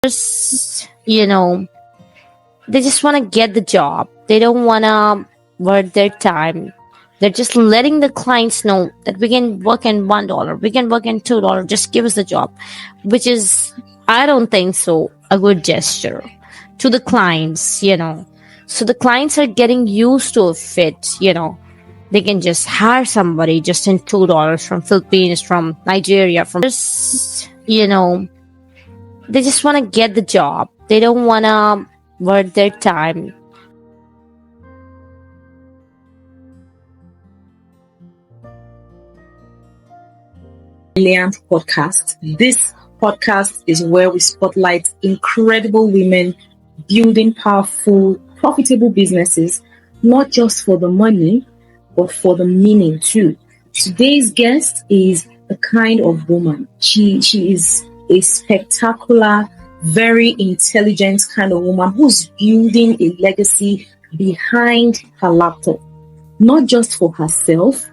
just, they just want to get the job. They don't want to work their time. They're just letting the clients know that we can work in $1, we can work in $2, just give us the job, which is, I don't think so, a good gesture to the clients. So the clients are getting used to a fit. They can just hire somebody just in $2 from Philippines, from Nigeria, from just, they just want to get the job. They don't want to work their time. Brilliant podcast. This podcast is where we spotlight incredible women building powerful, profitable businesses, not just for the money, but for the meaning too. Today's guest is a kind of woman. She is a spectacular, very intelligent kind of woman who's building a legacy behind her laptop, not just for herself,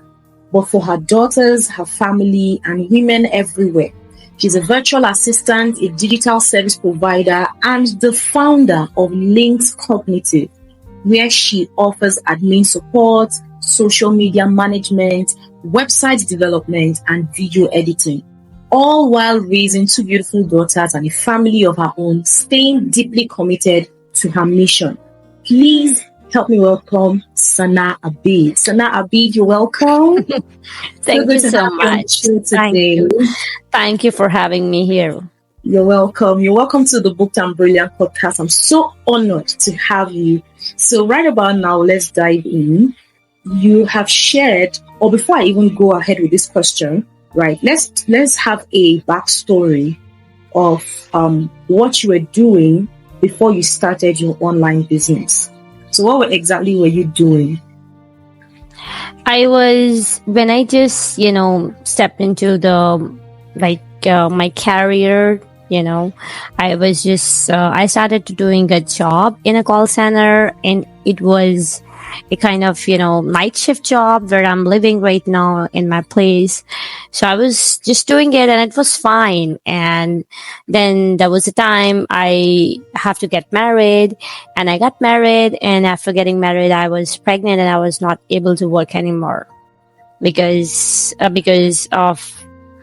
but for her daughters, her family, and women everywhere. She's a virtual assistant, a digital service provider, and the founder of Links Cognitive, where she offers admin support, social media management, website development, and video editing, all while raising two beautiful daughters and a family of her own, staying deeply committed to her mission. Please help me welcome Sana Abid. Sana Abid, you're welcome. Thank you so much. Thank you for having me here. You're welcome. You're welcome to the Booked and Brilliant podcast. I'm so honored to have you. So right about now, let's dive in. You have shared, or before I even go ahead with this question, right, let's have a backstory of what you were doing before you started your online business. So what exactly were you doing? When I just, stepped into my career, I started doing a job in a call center, and it was a kind of, night shift job where I'm living right now in my place. So I was just doing it and it was fine. And then there was a time I have to get married, and I got married, and after getting married, I was pregnant and I was not able to work anymore because of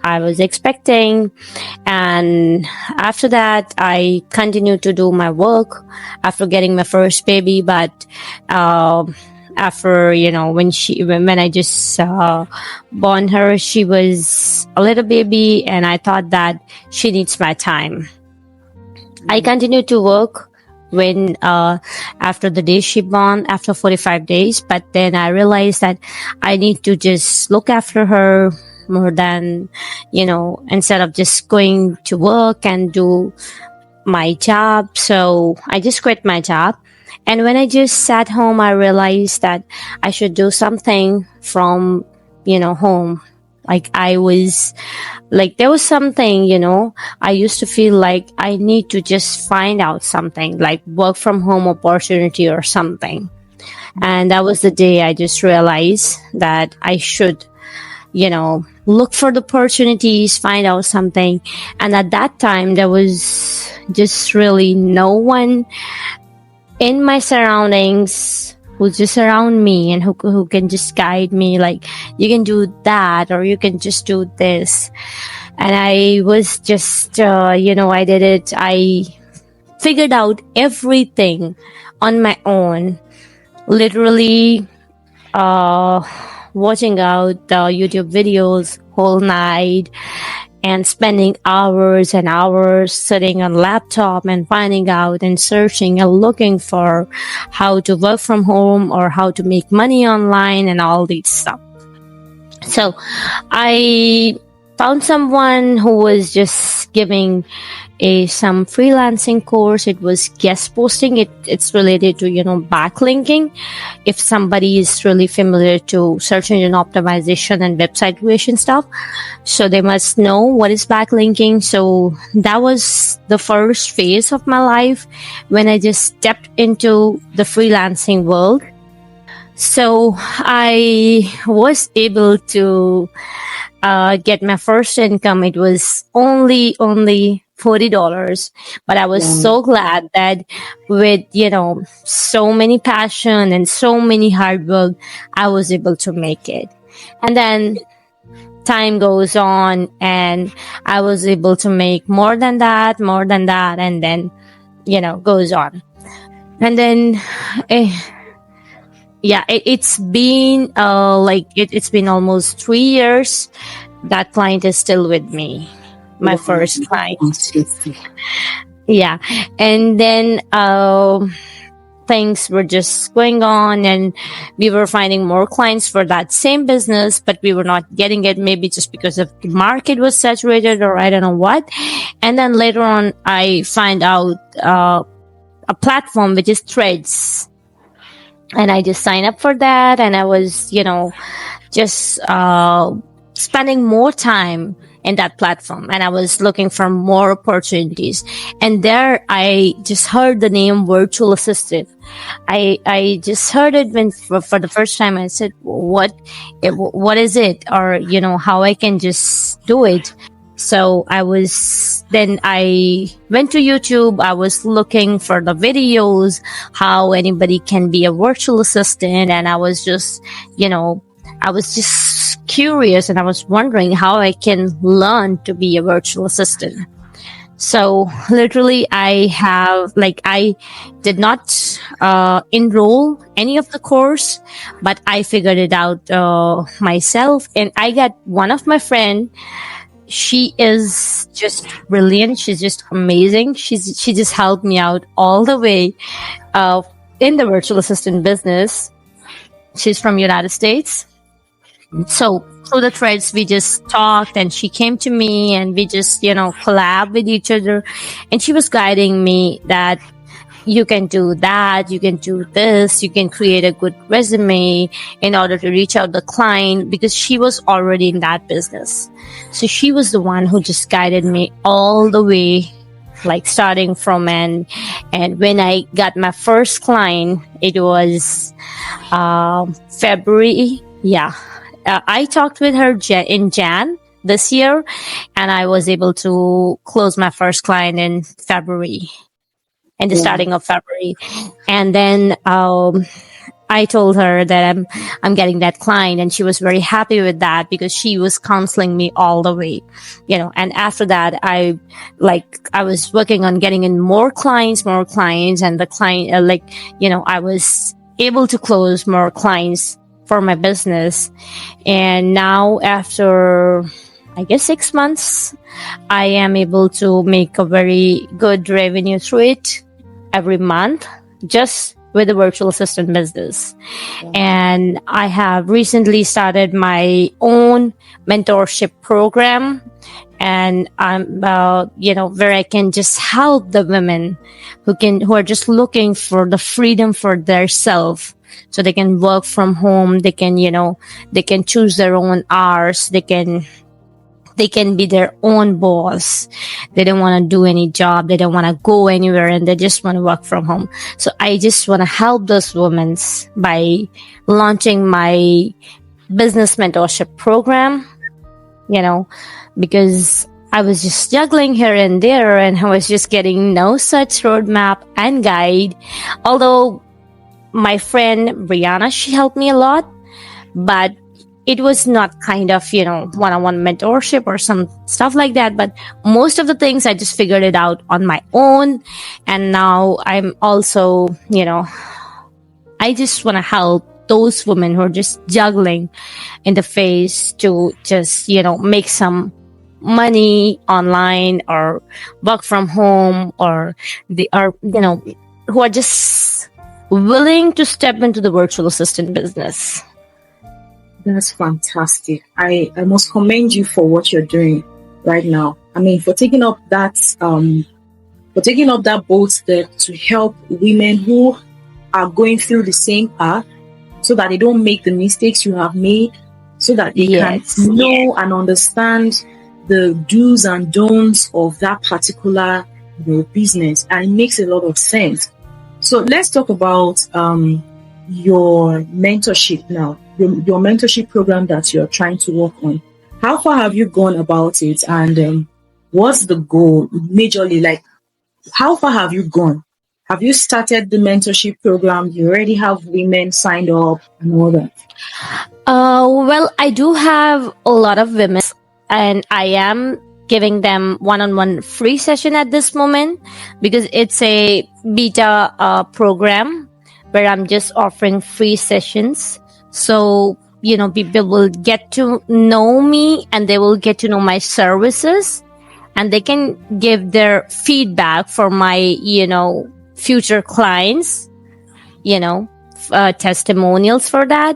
I was expecting. And after that, I continued to do my work after getting my first baby. But after, when I just born her, she was a little baby, and I thought that she needs my time. I continued to work when after the day she born, after 45 days. But then I realized that I need to just look after her more than, instead of just going to work and do my job. So I just quit my job. And when I just sat home, I realized that I should do something from, home. There was something, I used to feel like I need to just find out something, like work from home opportunity or something. And that was the day I just realized that I should, look for the opportunities, find out something. And at that time, there was just really no one in my surroundings who's just around me and who can just guide me, like, you can do that or you can just do this. And I was just, I did it. I figured out everything on my own, literally, watching out the YouTube videos whole night and spending hours and hours sitting on laptop and finding out and searching and looking for how to work from home or how to make money online and all these stuff. So I found someone who was just giving some freelancing course. It was guest posting. It's related to, backlinking. If somebody is really familiar to search engine optimization and website creation stuff, so they must know what is backlinking. So that was the first phase of my life when I just stepped into the freelancing world. So I was able to get my first income. It was only $40. But I was so glad that with, so many passion and so many hard work, I was able to make it. And then time goes on and I was able to make more than that, and then, goes on. And then, it's been, it's been almost 3 years. That client is still with me. My first client. Yeah. And then, things were just going on and we were finding more clients for that same business, but we were not getting it, maybe just because of the market was saturated or I don't know what. And then later on, I find out, a platform which is Threads. And I just signed up for that. And I was, just, spending more time in that platform, and I was looking for more opportunities. And there I just heard the name virtual assistant. I just heard it when for the first time. I said, what is it? Or, how I can just do it. So I went to YouTube. I was looking for the videos, how anybody can be a virtual assistant. And I was just curious, and I was wondering how I can learn to be a virtual assistant. So literally I did not enroll any of the course, but I figured it out myself. And I got one of my friend. She is just brilliant. She's just amazing. She just helped me out all the way in the virtual assistant business. She's from United States. So through the Threads, we just talked, and she came to me and we just, collab with each other. And she was guiding me that you can do that, you can do this, you can create a good resume in order to reach out the client, because she was already in that business. So she was the one who just guided me all the way, like starting from and when I got my first client, it was February. Yeah. I talked with her in Jan this year, and I was able to close my first client in February, in the starting of February. And then I told her that I'm getting that client, and she was very happy with that because she was counseling me all the way, And after that, I was working on getting in more clients, and the client, I was able to close more clients for my business. And now after, I guess, 6 months, I am able to make a very good revenue through it every month, just with the virtual assistant business. And I have recently started my own mentorship program, and I'm where I can just help the women who are just looking for the freedom for their self. So they can work from home. They can, they can choose their own hours. They can be their own boss. They don't want to do any job. They don't want to go anywhere, and they just want to work from home. So I just want to help those women by launching my business mentorship program, because I was just juggling here and there, and I was just getting no such roadmap and guide. Although my friend Brianna, she helped me a lot, but it was not kind of, one-on-one mentorship or some stuff like that. But most of the things I just figured it out on my own. And now I'm also, I just want to help those women who are just juggling in the face to just, make some money online or work from home, or they are, who are just willing to step into the virtual assistant business. That's fantastic. I must commend you for what you're doing right now. I mean, for taking up that bold step to help women who are going through the same path, so that they don't make the mistakes you have made, so that they can know and understand the do's and don'ts of that particular business. And it makes a lot of sense. So let's talk about your mentorship now, your mentorship program that you're trying to work on. How far have you gone about it, and what's the goal majorly? Like, how far have you gone? Have you started the mentorship program? You already have women signed up and all that? Well, I do have a lot of women, and I am giving them one-on-one free session at this moment because it's a beta program where I'm just offering free sessions. So, people will get to know me and they will get to know my services, and they can give their feedback for my, future clients, testimonials for that.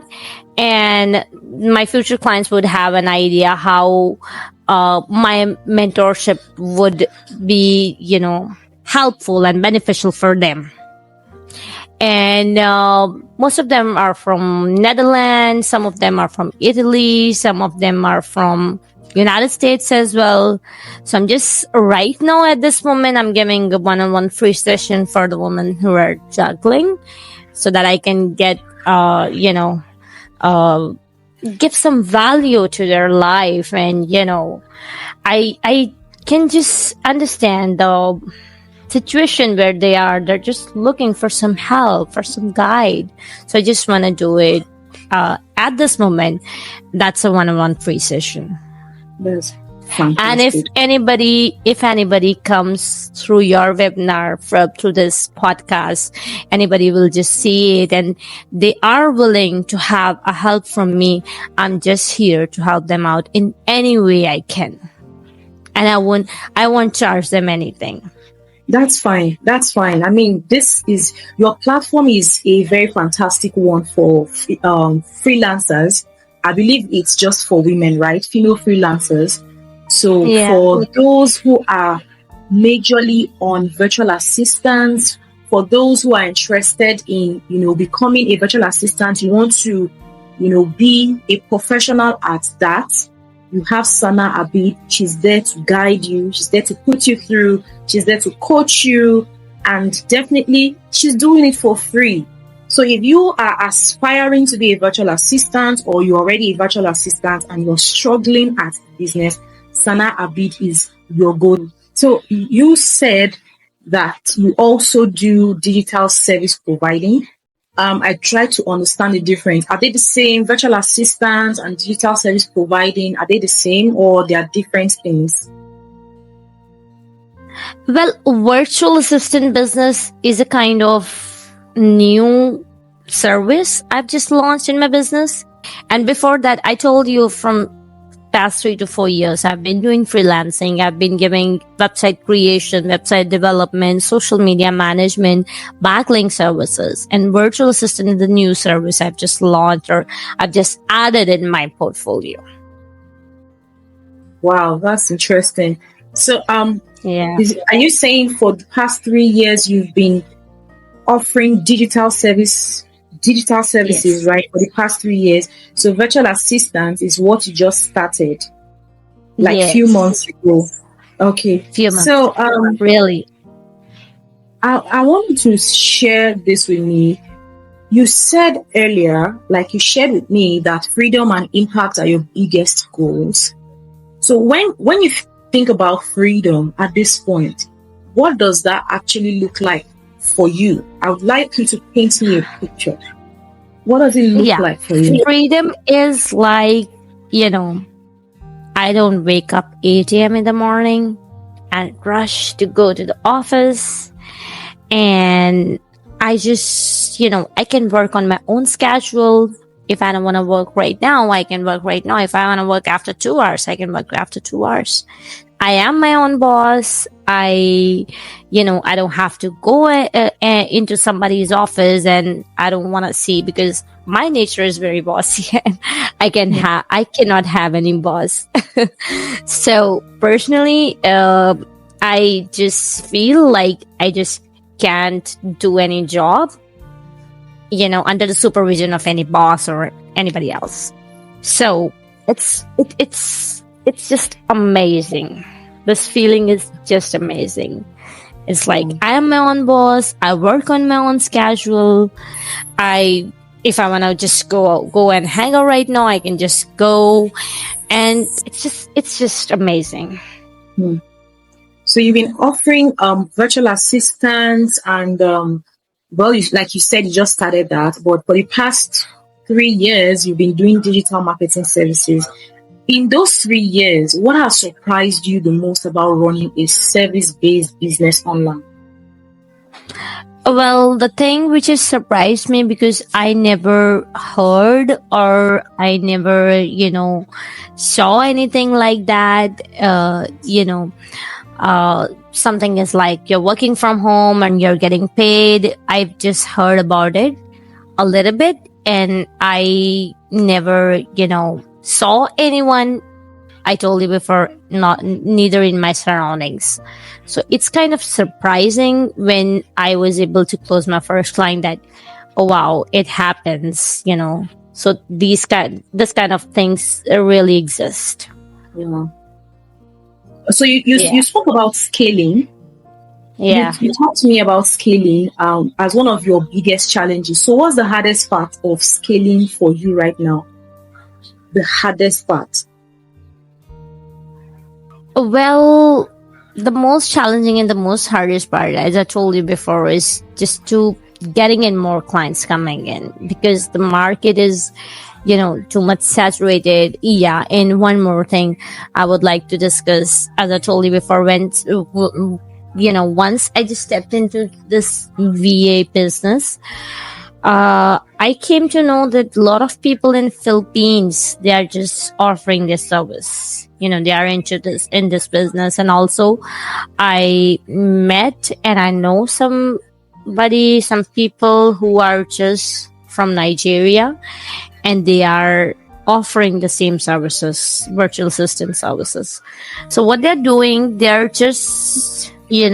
And my future clients would have an idea how my mentorship would be, helpful and beneficial for them. And most of them are from Netherlands, some of them are from Italy, some of them are from United States as well. So I'm just right now at this moment, I'm giving a one-on-one free session for the women who are juggling so that I can get, give some value to their life. And, I can just understand the situation where they are. They're just looking for some help, for some guide. So I just want to do it at this moment. That's a one-on-one free session. That's fantastic. And if anybody comes through your webinar, through this podcast, anybody will just see it and they are willing to have a help from me, I'm just here to help them out in any way I can. And I won't charge them anything. That's fine. I mean, your platform is a very fantastic one for freelancers. I believe it's just for women, right? Female freelancers. So for those who are majorly on virtual assistants, for those who are interested in, becoming a virtual assistant, you want to, be a professional at that, you have Sana Abid. She's there to guide you. She's there to put you through. She's there to coach you. And definitely, she's doing it for free. So if you are aspiring to be a virtual assistant or you're already a virtual assistant and you're struggling at business, Sana Abid is your goal. So you said that you also do digital service providing. I try to understand the difference. Are they the same? Virtual assistants and digital service providing, are they the same or they are different things? Well, virtual assistant business is a kind of new service I've just launched in my business. And before that, I told you from past 3 to 4 years, I've been doing freelancing. I've been giving website creation, website development, social media management, backlink services, and virtual assistant is the new service I've just launched or I've just added in my portfolio. Wow, that's interesting. So, are you saying for the past 3 years you've been offering digital services, yes, right? For the past 3 years. So virtual assistant is what you just started, like a few months ago. Okay. Few months. So, really, I want you to share this with me. You said earlier, like you shared with me, that freedom and impact are your biggest goals. So when you think about freedom at this point, what does that actually look like for you? I would like you to paint me a picture. What does it look like for you? Freedom is like, I don't wake up 8 a.m. in the morning and rush to go to the office. And I just, I can work on my own schedule. If I don't want to work right now, I can work right now. If I want to work after 2 hours, I can work after 2 hours. I am my own boss. I don't have to go into somebody's office, and I don't want to see, because my nature is very bossy and I cannot have any boss. So personally, I just feel like I just can't do any job, under the supervision of any boss or anybody else. So it's just amazing. This feeling is just amazing. It's like I am my own boss. I work on my own schedule. If I want to just go and hang out right now, I can just go, and it's just amazing. So you've been offering virtual assistants and well, like you said, you just started that, but for the past 3 years, you've been doing digital marketing services. In those 3 years, what has surprised you the most about running a service-based business online? Well, the thing which has surprised me, because I never heard or I never, saw anything like that. Something is like you're working from home and you're getting paid. I've just heard about it a little bit, and I never, saw anyone. I told you before, not neither in my surroundings. So it's kind of surprising when I was able to close my first client that, oh wow, it happens. So this kind of things really exist. Yeah. So you spoke about scaling. Yeah. You talked to me about scaling as one of your biggest challenges. So what's the hardest part of scaling for you right now? The hardest part? Well, the most challenging and the most hardest part, as I told you before, is just to getting in more clients coming in, because the market is, too much saturated. Yeah. And one more thing I would like to discuss, as I told you before, once I just stepped into this VA business, I came to know that a lot of people in Philippines, they are just offering this service. They are into in this business. And also I met and I know some people who are just from Nigeria, and they are offering the same services, virtual assistant services. So what they're doing, they're just, they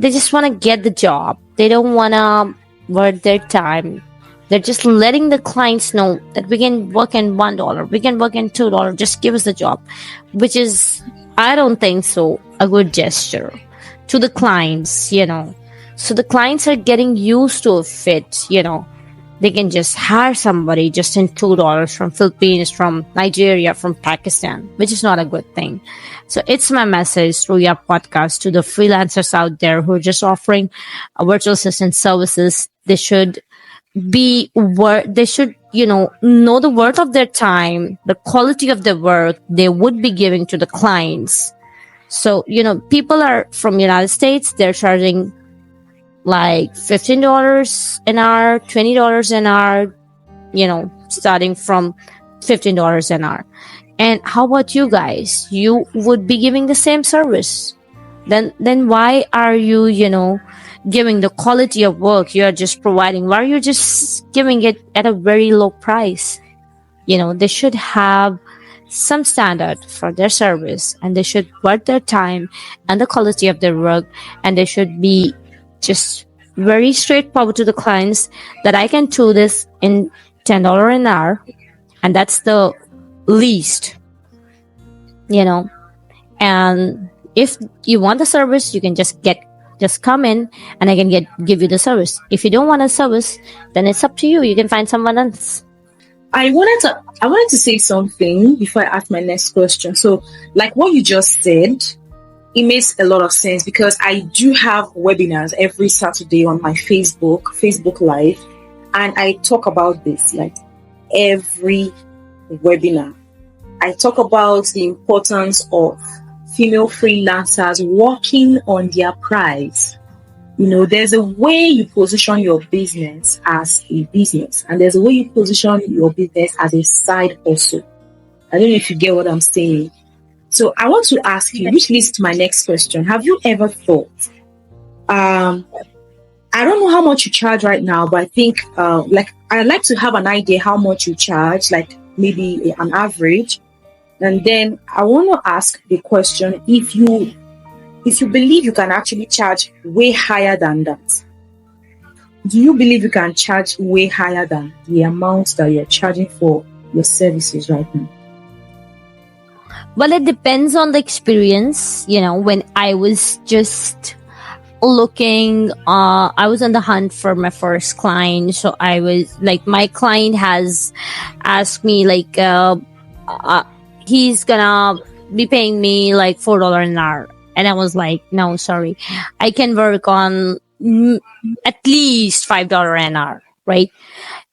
just want to get the job. They don't want to worth their time. They're just letting the clients know that we can work in $1, we can work in $2, just give us the job, which is, I don't think so, a good gesture to the clients. So the clients are getting used to a fit. They can just hire somebody just in $2 from Philippines, from Nigeria, from Pakistan, which is not a good thing. So it's my message through your podcast to the freelancers out there who are just offering virtual assistant services. They should know the worth of their time, the quality of the work they would be giving to the clients. So, people are from United States, they're charging like $15 an hour, $20 an hour, starting from $15 an hour. And how about you guys? You would be giving the same service. Then why are you, giving the quality of work you are just providing? Why are you just giving it at a very low price? They should have some standard for their service, and they should worth their time and the quality of their work, and they should be just very straightforward to the clients that I can do this in $10 an hour, and that's the least. And if you want the service, you can just come in and I can give you the service. If you don't want a service, then it's up to you. You can find someone else. I wanted to say something before I ask my next question. So, like what you just said, it makes a lot of sense, because I do have webinars every Saturday on my Facebook Live, and I talk about this like every webinar. I talk about the importance of female freelancers working on their price. There's a way you position your business as a business, and there's a way you position your business as a side hustle. I don't know if you get what I'm saying. So I want to ask you, which leads to my next question. Have you ever thought, I don't know how much you charge right now, but I think I'd like to have an idea how much you charge, like maybe an average. And then I want to ask the question, if you believe you can actually charge way higher than that. Do you believe you can charge way higher than the amount that you're charging for your services right now? Well, it depends on the experience. When I was just looking, I was on the hunt for my first client. So I was like, my client has asked me he's gonna be paying me like $4 an hour. And I was like, no, sorry. I can work on at least $5 an hour, right?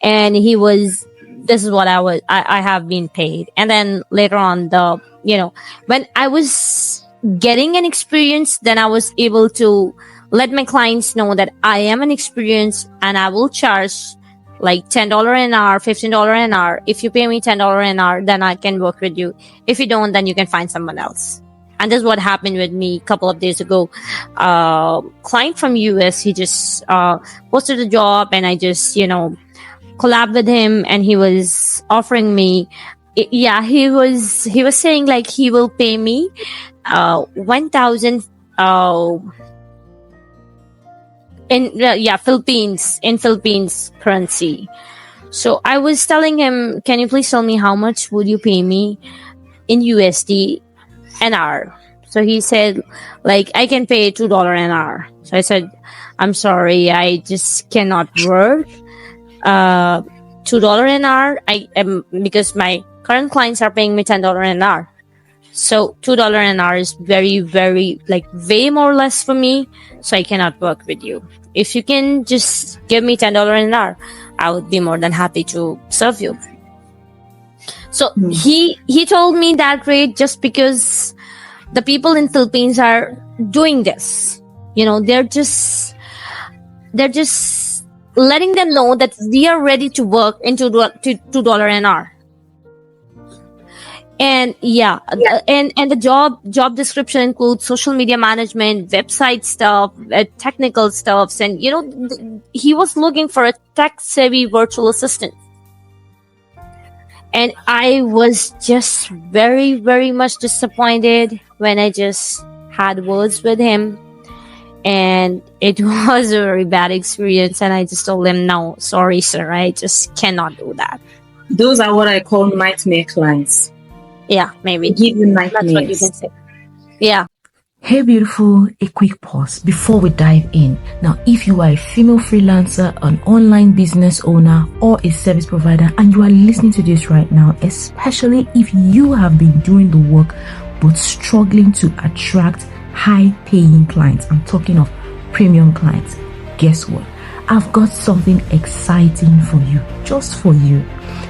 And this is what I have been paid. And then later on, when I was getting an experience, then I was able to let my clients know that I am an experience and I will charge like $10 an hour, $15 an hour. If you pay me $10 an hour, then I can work with you. If you don't, then you can find someone else. And this is what happened with me a couple of days ago. Client from US, he just posted a job, and I just collab with him, and he was offering me. He was saying like he will pay me 1,000 in Philippines currency. So I was telling him, can you please tell me how much would you pay me in USD an hour? So he said, like, I can pay $2 an hour. So I said, I'm sorry, I just cannot work $2 an hour. Because my current clients are paying me $10 an hour. So $2 an hour is very, very, like, way more or less for me. So I cannot work with you. If you can just give me $10 an hour, I would be more than happy to serve you. So he told me that rate just because the people in Philippines are doing this. They're just letting them know that we are ready to work into $2 an hour. And and the job description includes social media management, website stuff, technical stuffs, and he was looking for a tech savvy virtual assistant. And I was just very, very much disappointed when I just had words with him. And it was a very bad experience. And I just told him, no, sorry, sir, I just cannot do that. Those are what I call nightmare clients. Yeah, maybe. They give you nightmares. That's what you can say. Yeah. Hey beautiful, a quick pause before we dive in. Now, if you are a female freelancer, an online business owner, or a service provider, and you are listening to this right now, especially if you have been doing the work but struggling to attract high-paying clients, I'm talking of premium clients, guess what? I've got something exciting for you, just for you.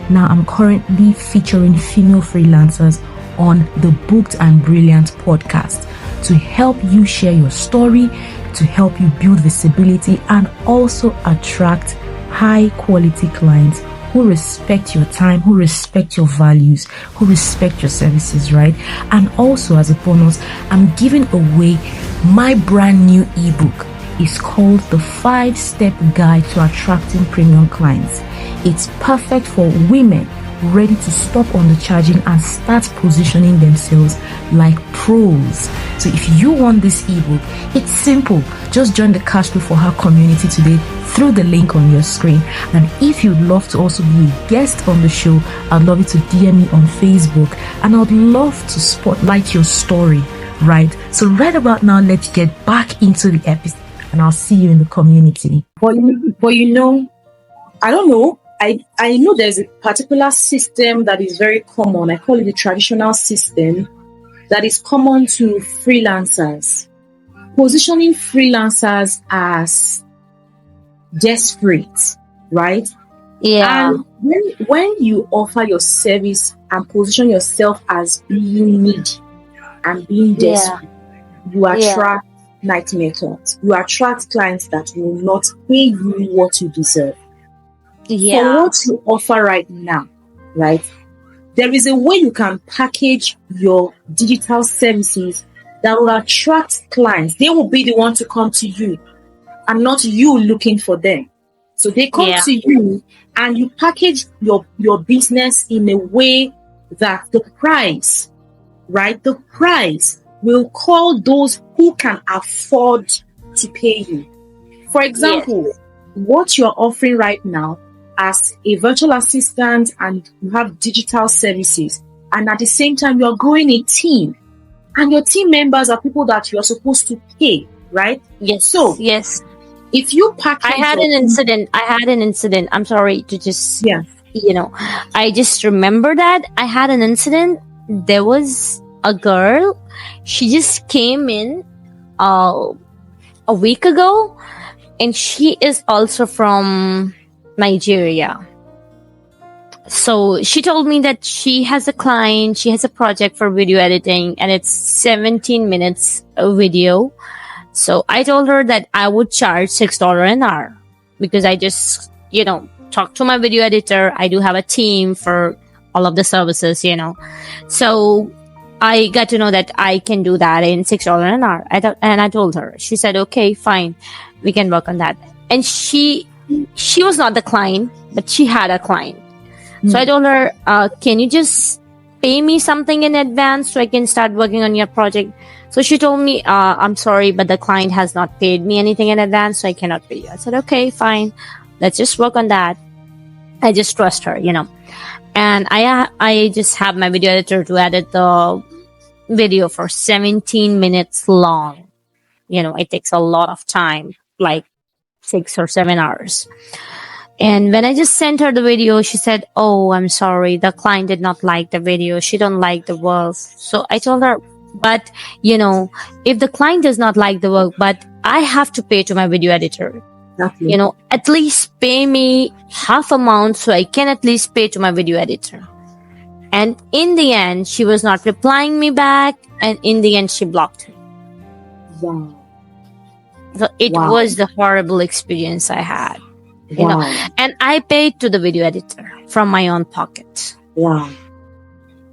Now, I'm currently featuring female freelancers on the Booked and Brilliant podcast to help you share your story, to help you build visibility, and also attract high quality clients who respect your time, who respect your values, who respect your services, right? And also, as a bonus, I'm giving away my brand new ebook. It's called The 5-Step Guide to Attracting Premium Clients. It's perfect for women ready to stop undercharging and start positioning themselves like pros. So if you want this ebook, it's simple. Just join the Cash Flow for Her community today through the link on your screen. And if you'd love to also be a guest on the show, I'd love you to DM me on Facebook, and I'd love to spotlight your story, right? So right about now, let's get back into the episode, and I'll see you in the community. But I don't know. I know there's a particular system that is very common. I call it the traditional system that is common to freelancers. Positioning freelancers as desperate, right? Yeah. And when you offer your service and position yourself as being needy and being desperate, you attract nightmare clients. You attract clients that will not pay you what you deserve. Yeah. For what you offer right now, right? There is a way you can package your digital services that will attract clients. They will be the one to come to you and not you looking for them. So they come to you and you package your business in a way that the price, right? The price will call those who can afford to pay you. For example, what you're offering right now as a virtual assistant, and you have digital services, and at the same time you're growing a team, and your team members are people that you're supposed to pay, right? Yes. So if you package, I had an incident. I'm sorry to just I just remember that I had an incident. There was a girl. She just came in a week ago, and she is also from Nigeria. So she told me that she has a client, she has a project for video editing, and it's 17 minutes a video. So I told her that I would charge $6 an hour, because I just, talk to my video editor. I do have a team for all of the services, So I got to know that I can do that in $6 an hour. And I told her. She said, okay, fine, we can work on that. And she was not the client, but she had a client. So I told her, can you just pay me something in advance so I can start working on your project? So she told me, I'm sorry, but the client has not paid me anything in advance, so I cannot pay you. I said, okay, fine. Let's just work on that. I just trust her, And I just have my video editor to edit the video for 17 minutes long. It takes a lot of time, like 6 or 7 hours. And when I just sent her the video, she said, oh, I'm sorry, the client did not like the video. She don't like the work. So I told her, but, if the client does not like the work, but I have to pay to my video editor, Exactly. At least pay me half amount so I can at least pay to my video editor. And in the end, she was not replying me back. And in the end, she blocked me. Wow. So it was the horrible experience I had. Wow. And I paid to the video editor from my own pocket. Wow.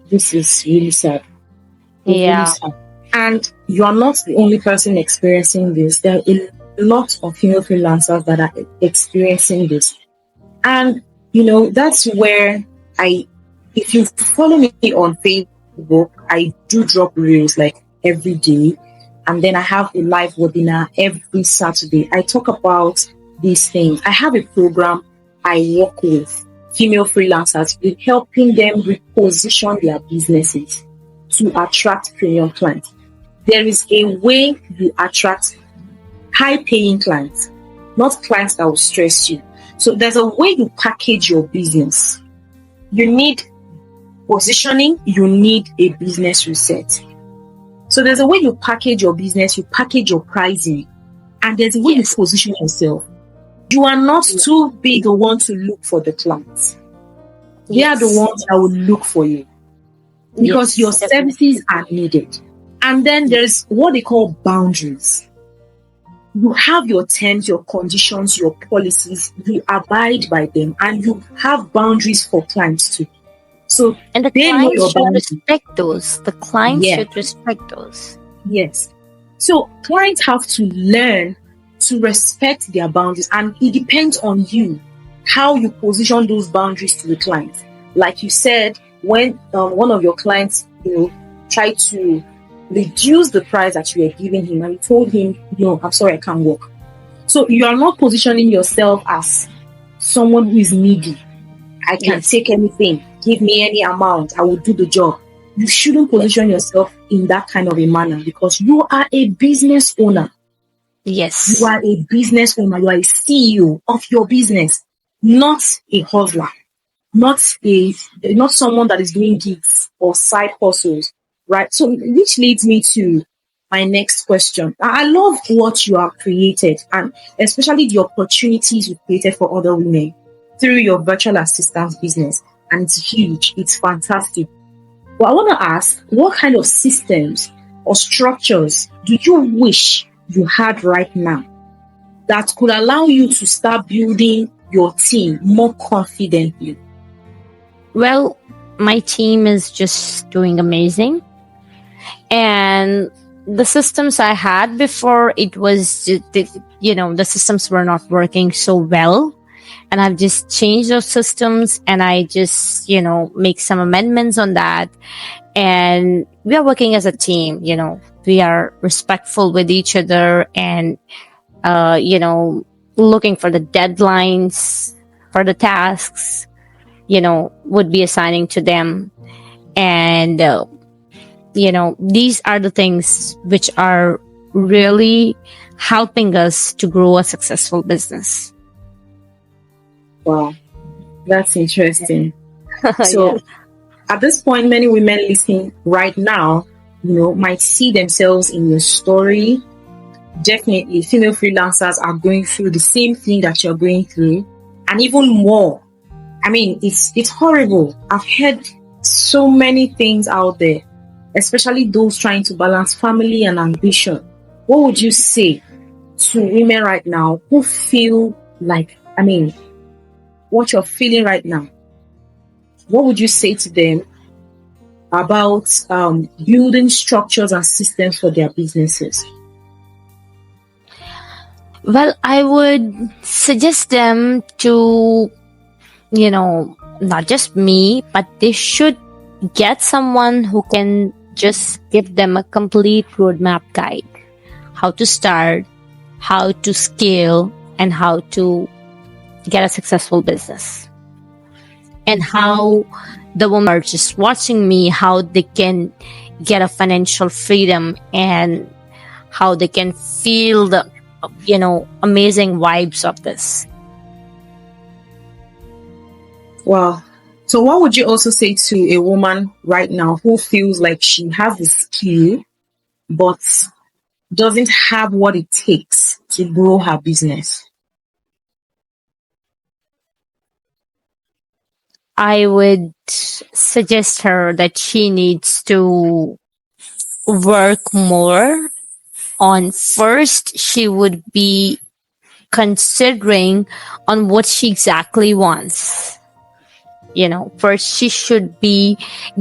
This is really sad. It's Yeah. really sad. And you are not the only person experiencing this. There are a lot of female freelancers that are experiencing this. And, that's where if you follow me on Facebook, I do drop reels like every day. And then I have a live webinar every Saturday. I talk about these things. I have a program I work with female freelancers with helping them reposition their businesses to attract premium clients. There is a way you attract high-paying clients, not clients that will stress you. So there's a way you package your business. You need positioning, you need a business reset. So there's a way you package your business, you package your pricing, and there's a way you position yourself. You are not to be the one to look for the clients. They are the ones that will look for you, because your services are needed. And then there's what they call boundaries. You have your terms, your conditions, your policies, you abide by them, and you have boundaries for clients too. So and the clients should respect those. The clients should respect those. Yes. So clients have to learn to respect their boundaries, and it depends on you how you position those boundaries to the client. Like you said, when one of your clients, tried to reduce the price that you were giving him, and you told him, no, I'm sorry, I can't work. So you are not positioning yourself as someone who is needy. I can take anything. Give me any amount. I will do the job. You shouldn't position yourself in that kind of a manner, because you are a business owner. Yes. You are a business owner. You are a CEO of your business, not a hustler, not someone that is doing gigs or side hustles, right? So, which leads me to my next question. I love what you have created, and especially the opportunities you created for other women through your virtual assistance business. And it's huge. It's fantastic. But I want to ask, what kind of systems or structures do you wish you had right now that could allow you to start building your team more confidently? Well, my team is just doing amazing. And the systems I had before, it was, the systems were not working so well. And I've just changed those systems, and I just, make some amendments on that. And we are working as a team, we are respectful with each other, and, looking for the deadlines for the tasks, would be assigning to them. And, these are the things which are really helping us to grow a successful business. Wow, that's interesting. So at this point, many women listening right now might see themselves in your story. Definitely, female freelancers are going through the same thing that you're going through, and even more. I mean, it's horrible. I've heard so many things out there, especially those trying to balance family and ambition. What would you say to women right now who feel like, what you're feeling right now? What would you say to them about building structures and systems for their businesses? Well, I would suggest them to, not just me, but they should get someone who can just give them a complete roadmap guide. How to start, how to scale, and how to get a successful business. And how the women are just watching me, how they can get a financial freedom and how they can feel the amazing vibes of this. Wow. So what would you also say to a woman right now who feels like she has the skill but doesn't have what it takes to grow her business? I would suggest her that she needs to work more on. First, she would be considering on what she exactly wants. First she should be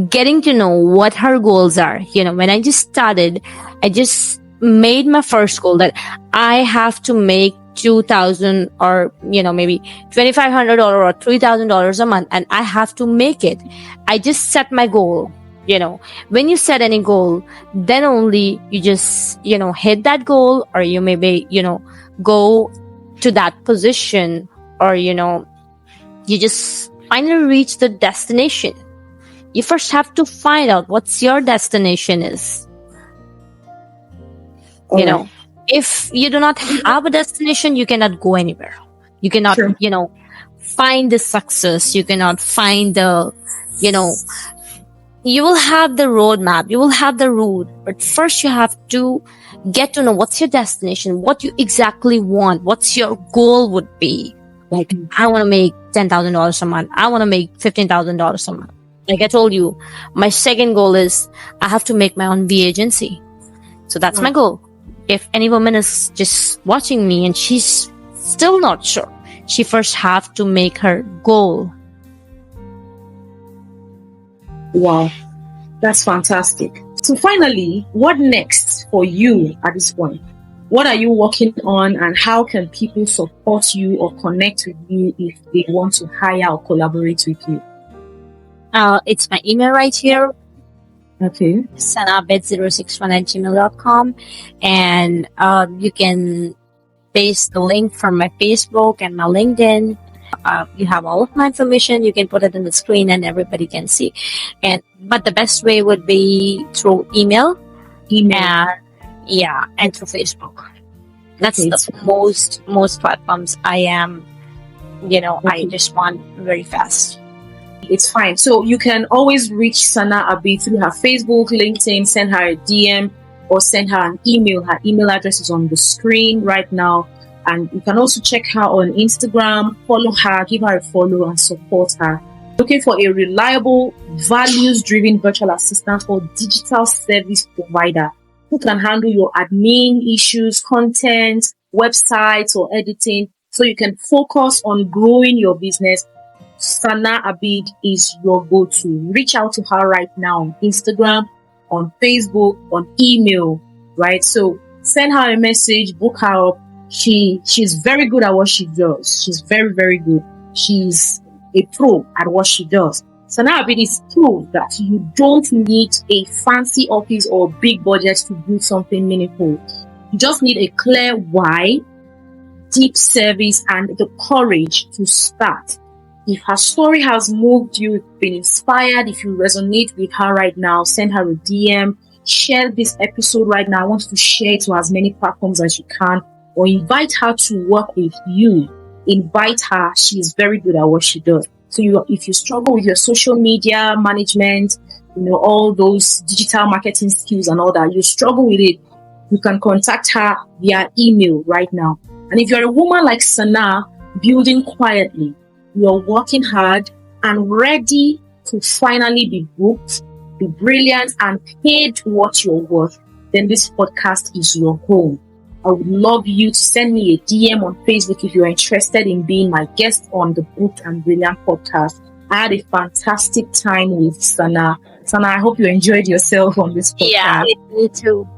getting to know what her goals are. When I just started, I just made my first goal that I have to make $2,000 or maybe $2,500 or $3,000 a month, and I have to make it. I just set my goal. When you set any goal, then only you just hit that goal, or you maybe go to that position, or you just finally reach the destination. You first have to find out what's your destination is. If you do not have a destination, you cannot go anywhere. You cannot, Sure. Find the success. You cannot find the, you will have the roadmap, you will have the route, but first you have to get to know what's your destination, what you exactly want, what's your goal would be. Like, I want to make $10,000 a month. I want to make $15,000 a month. Like I told you, my second goal is I have to make my own V agency. So that's my goal. If any woman is just watching me and she's still not sure, she first have to make her goal. Wow, that's fantastic. So finally, what next for you at this point? What are you working on, and how can people support you or connect with you if they want to hire or collaborate with you? It's my email right here. Okay. sanaabid061@gmail.com, and you can paste the link from my Facebook and my LinkedIn. You have all of my information. You can put it on the screen and everybody can see. But the best way would be through email. And through Facebook. That's the most platforms I am. I respond very fast. It's fine. So you can always reach Sana Abid through her Facebook, LinkedIn, send her a DM or send her an email. Her email address is on the screen right now. And you can also check her on Instagram, follow her, give her a follow and support her. Looking for a reliable, values-driven virtual assistant or digital service provider who can handle your admin issues, content, websites, or editing so you can focus on growing your business. Sana Abid is your go-to. Reach out to her right now on Instagram, on Facebook, on email, right? So send her a message, book her up. She's very good at what she does. She's very, very good. She's a pro at what she does. Sana Abid is proof that you don't need a fancy office or big budget to do something meaningful. You just need a clear why, deep service, and the courage to start. If her story has moved you, been inspired, if you resonate with her right now, send her a DM, share this episode right now. I want you to share it to as many platforms as you can, or invite her to work with you. Invite her. She is very good at what she does. So if you struggle with your social media management, all those digital marketing skills and all that, you struggle with it, you can contact her via email right now. And if you're a woman like Sana, building quietly, you're working hard and ready to finally be booked, be brilliant, and paid what you're worth, then this podcast is your home. I would love you to send me a DM on Facebook if you're interested in being my guest on the Booked and Brilliant podcast. I had a fantastic time with Sana. Sana, I hope you enjoyed yourself on this podcast. Yeah,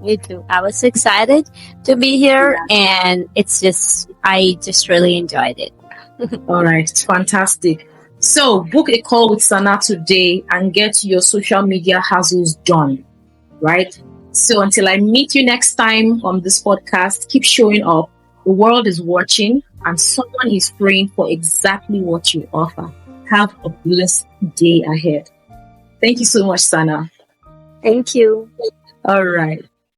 me too. I was excited to be here, and I just really enjoyed it. All right, it's fantastic. So book a call with Sana today and get your social media hassles done, right? So until I meet you next time on this podcast, keep showing up. The world is watching and someone is praying for exactly what you offer. Have a blessed day ahead. Thank you so much, Sana. Thank you. All right.